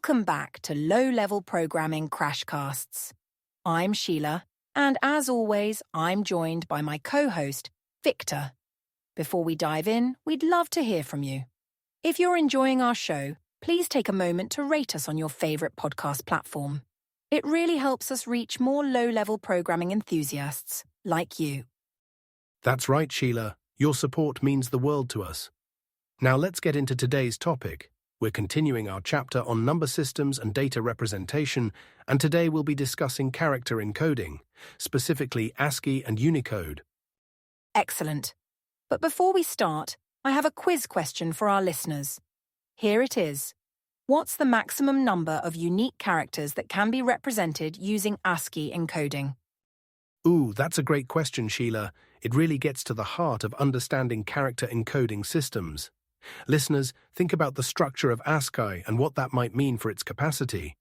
Welcome back to Low-Level Programming Crashcasts. I'm Sheila, and as always, I'm joined by my co-host, Victor. Before we dive in, we'd love to hear from you. If you're enjoying our show, please take a moment to rate us on your favorite podcast platform. It really helps us reach more low-level programming enthusiasts like you. That's right, Sheila. Your support means the world to us. Now let's get into today's topic. We're continuing our chapter on number systems and data representation, and today we'll be discussing character encoding, specifically ASCII and Unicode. Excellent. But before we start, I have a quiz question for our listeners. Here it is. What's the maximum number of unique characters that can be represented using ASCII encoding? Ooh, that's a great question, Sheila. It really gets to the heart of understanding character encoding systems. Listeners, think about the structure of ASCII and what that might mean for its capacity.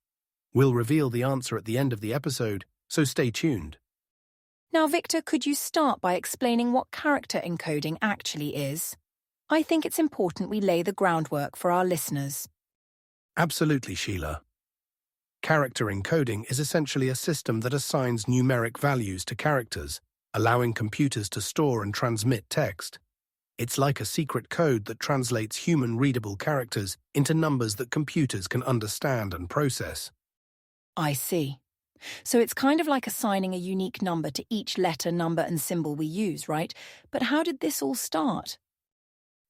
We'll reveal the answer at the end of the episode, so stay tuned. Now, Victor, could you start by explaining what character encoding actually is? I think it's important we lay the groundwork for our listeners. Absolutely, Sheila. Character encoding is essentially a system that assigns numeric values to characters, allowing computers to store and transmit text. It's like a secret code that translates human-readable characters into numbers that computers can understand and process. I see. So it's kind of like assigning a unique number to each letter, number, and symbol we use, right? But how did this all start?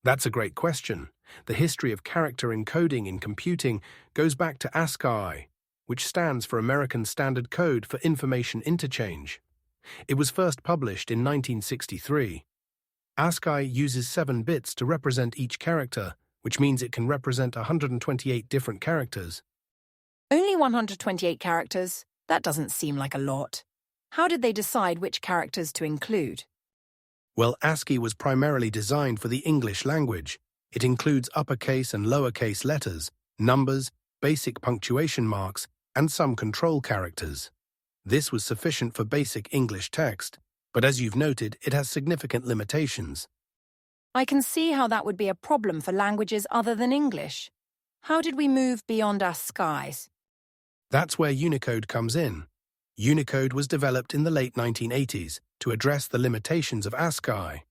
That's a great question. The history of character encoding in computing goes back to ASCII, which stands for American Standard Code for Information Interchange. It was first published in 1963. ASCII uses 7 bits to represent each character, which means it can represent 128 different characters. Only 128 characters? That doesn't seem like a lot. How did they decide which characters to include? Well, ASCII was primarily designed for the English language. It includes uppercase and lowercase letters, numbers, basic punctuation marks, and some control characters. This was sufficient for basic English text, but as you've noted, it has significant limitations. I can see how that would be a problem for languages other than English. How did we move beyond ASCII? That's where Unicode comes in. Unicode was developed in the late 1980s to address the limitations of ASCII.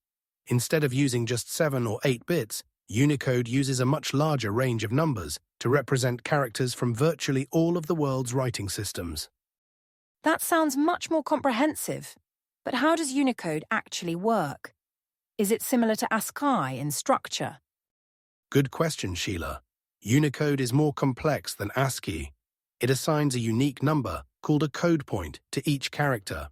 Instead of using just 7 or 8 bits, Unicode uses a much larger range of numbers to represent characters from virtually all of the world's writing systems. That sounds much more comprehensive. But how does Unicode actually work? Is it similar to ASCII in structure? Good question, Sheila. Unicode is more complex than ASCII. It assigns a unique number, called a code point, to each character.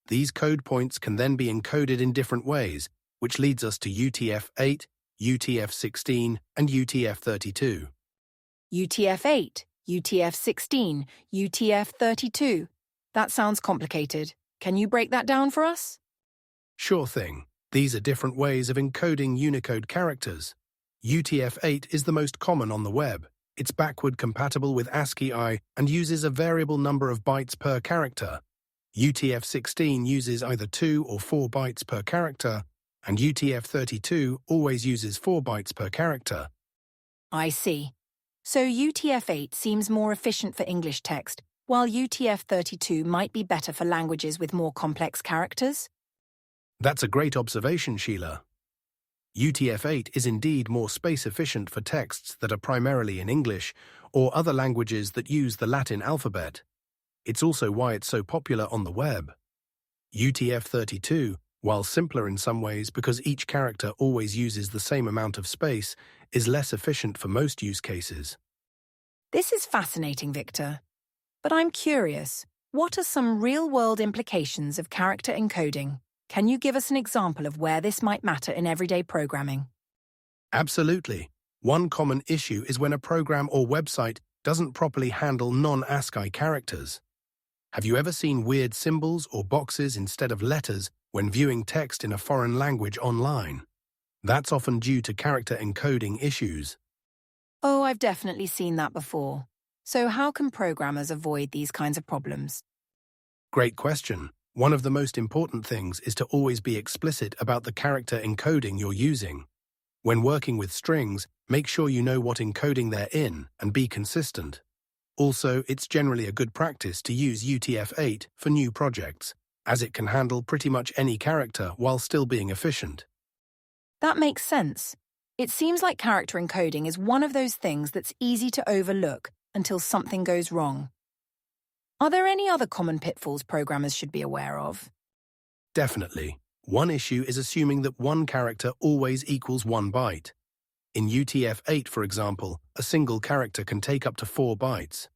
These code points can then be encoded in different ways, which leads us to UTF-8, UTF-16, and UTF-32. UTF-8, UTF-16, UTF-32. That sounds complicated. Can you break that down for us? Sure thing. These are different ways of encoding Unicode characters. UTF-8 is the most common on the web. It's backward compatible with ASCII and uses a variable number of bytes per character. UTF-16 uses either 2 or 4 bytes per character, and UTF-32 always uses 4 bytes per character. I see. So UTF-8 seems more efficient for English text, while UTF-32 might be better for languages with more complex characters? That's a great observation, Sheila. UTF-8 is indeed more space-efficient for texts that are primarily in English or other languages that use the Latin alphabet. It's also why it's so popular on the web. UTF-32, while simpler in some ways because each character always uses the same amount of space, is less efficient for most use cases. This is fascinating, Victor. But I'm curious, what are some real-world implications of character encoding? Can you give us an example of where this might matter in everyday programming? Absolutely. One common issue is when a program or website doesn't properly handle non-ASCII characters. Have you ever seen weird symbols or boxes instead of letters when viewing text in a foreign language online? That's often due to character encoding issues. Oh, I've definitely seen that before. So how can programmers avoid these kinds of problems? Great question. One of the most important things is to always be explicit about the character encoding you're using. When working with strings, make sure you know what encoding they're in and be consistent. Also, it's generally a good practice to use UTF-8 for new projects, as it can handle pretty much any character while still being efficient. That makes sense. It seems like character encoding is one of those things that's easy to overlook until something goes wrong. Are there any other common pitfalls programmers should be aware of? Definitely. One issue is assuming that one character always equals 1 byte. In UTF-8, for example, a single character can take up to 4 bytes.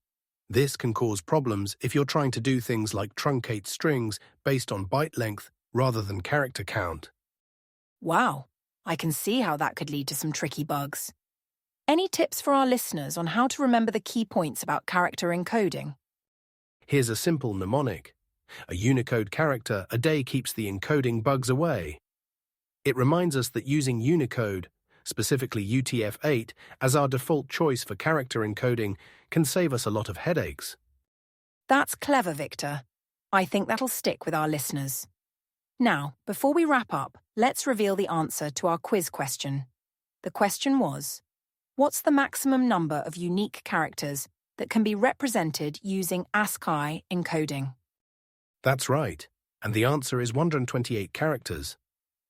This can cause problems if you're trying to do things like truncate strings based on byte length rather than character count. Wow, I can see how that could lead to some tricky bugs. Any tips for our listeners on how to remember the key points about character encoding? Here's a simple mnemonic. A Unicode character a day keeps the encoding bugs away. It reminds us that using Unicode, specifically UTF-8, as our default choice for character encoding can save us a lot of headaches. That's clever, Victor. I think that'll stick with our listeners. Now, before we wrap up, let's reveal the answer to our quiz question. The question was, what's the maximum number of unique characters that can be represented using ASCII encoding? That's right, and the answer is 128 characters.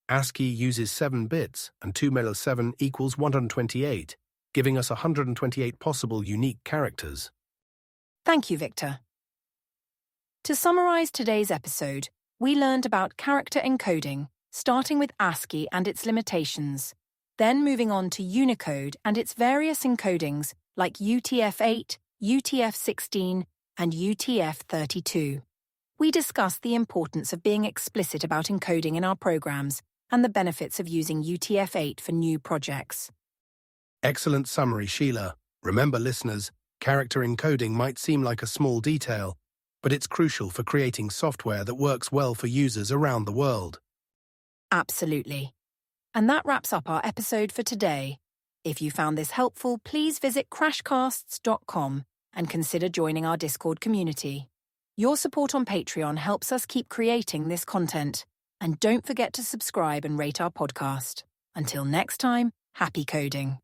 ASCII uses 7 bits, and 2 minus 7 equals 128, giving us 128 possible unique characters. Thank you, Victor. To summarize today's episode, we learned about character encoding, starting with ASCII and its limitations, then moving on to Unicode and its various encodings like UTF-8, UTF-16, and UTF-32. We discussed the importance of being explicit about encoding in our programs and the benefits of using UTF-8 for new projects. Excellent summary, Sheila. Remember, listeners, character encoding might seem like a small detail, but it's crucial for creating software that works well for users around the world. Absolutely. And that wraps up our episode for today. If you found this helpful, please visit crashcasts.com and consider joining our Discord community. Your support on Patreon helps us keep creating this content. And don't forget to subscribe and rate our podcast. Until next time, happy coding.